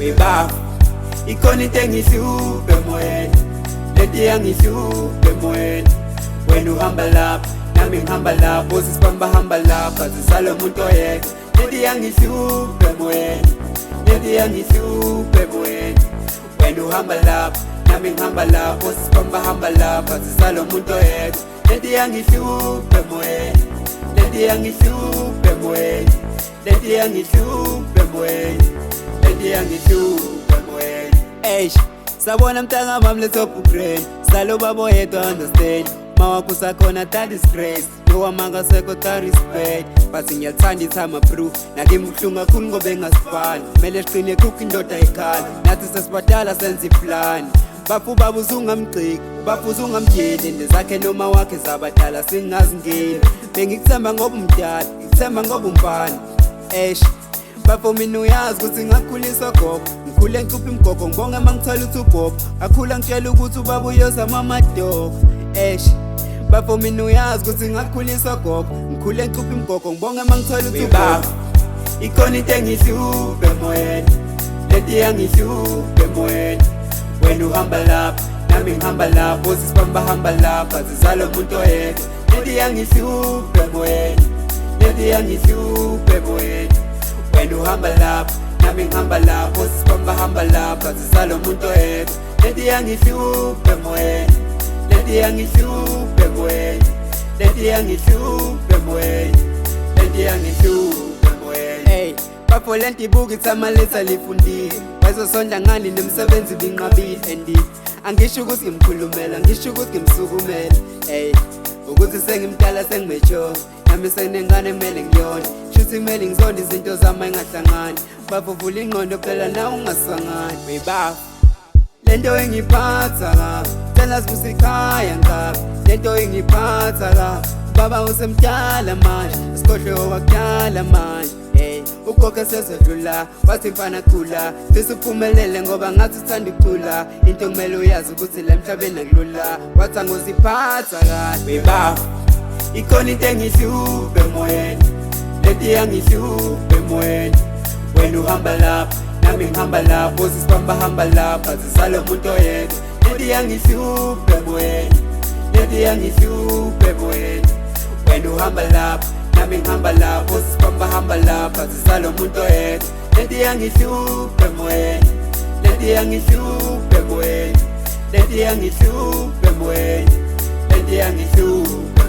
weba ikhona into engihluphe emoyeni, leti yangihluphe emoyeni. Wena uhamba lapha nami ngihamba lapho, sisibamba hamba lapha sisalo umuntu oyedwa. Leti yangihluphe emoyeni, leti yangihluphe emoyeni. Wena uhamba lapha nami ngihamba lapho, sisibamba hamba lapha sisalo umuntu oyedwa. Leti yangihluphe emoyeni, leti yangihluphe emoyeni, leti yangihluphe emoyeni, leti yangihluphe emoyeni. Eish, sabona mntanga mami let's upgrade, salo babo yedwa understand. Mawakho sakhona that disgrace, nowamanga sekho that respect. But ngiyathanda ithama proof, nakimi kuhlungu kakhulu ngoba engasifani. Mele siqine khukho indoda ayikhala, nathi sesibadala senza iplan. Bafu baba uzungamgciki, bafu uzungamdyeli, ndezakhe noma wakhe zabadala singazi ngini. Bengikuthemba ngoba umdala, ngikuthemba ngoba umfana. Eish, bafo mina uyazi ukuthi ngakhuliswa gogo, ngikhule ngicupha imgogo, ngibonge mangithola uthi ubhobho. Akhula ngitshela ukuthi ubaba uyozama amadogo. Eish, bafo mina uyazi ukuthi ngakhuliswa gogo, ngikhule ngicupha imgogo, ngibonge mangithola uthi ubhobho. Ikhona into engihluphe emoyeni, leti yangihluphe emoyeni. Wena uhamba lapha nami ngihamba lapho, sisibamba hamba lapha sisalo umuntu oyedwa. Leti yangihluphe emoyeni, leti yangihluphe emoyeni. Wena uhamba lapha nami ngihamba lapho, sisibamba hamba lapha sisalo umuntu oyedwa. Leti yangihluphe emoyeni, leti yangihluphe emoyeni, leti yangihluphe emoyeni, leti yangihluphe emoyeni. Hey, bafo lenti ibuka ithama letha lifundile, wayezosondla ngani nemsebenzi binqabile. And angisho ukuthi ngimkhulumela, ngisho ukuthi ngimsukumela. Hey, ukuthi sengimdala sengimecho, nami senengane kumele ngiyona. Shuthi kumele ngizonde izinto zami engahlangani. Bafo vula ingqondo phela na ungasangani. Weba lento engiphatha la, tela sibusa ikhaya ngapha. Lento engiphatha la, baba usemdala manje, isikhohle wakudala manje. Hey, ugogo sezodlula, wathi mfana khula, sisuphumelele ngoba ngathi uthanda ukucula. Into kumele uyazi ukuthi la emhlabeni akulula, wathi angoziphatha kahle. Weba ikhona into engihluphe emoyeni, leti yangihluphe emoyeni. Wena uhamba lapha nami ngihamba lapho, sisibamba hamba lapha sisalo umuntu oyedwa. Leti yangihluphe emoyeni, leti yangihluphe emoyeni. Wena uhamba lapha nami ngihamba lapho, sisibamba hamba lapha sisalo umuntu oyedwa. Leti yangihluphe emoyeni, leti yangihluphe emoyeni, leti yangihluphe emoyeni, leti yangihluphe.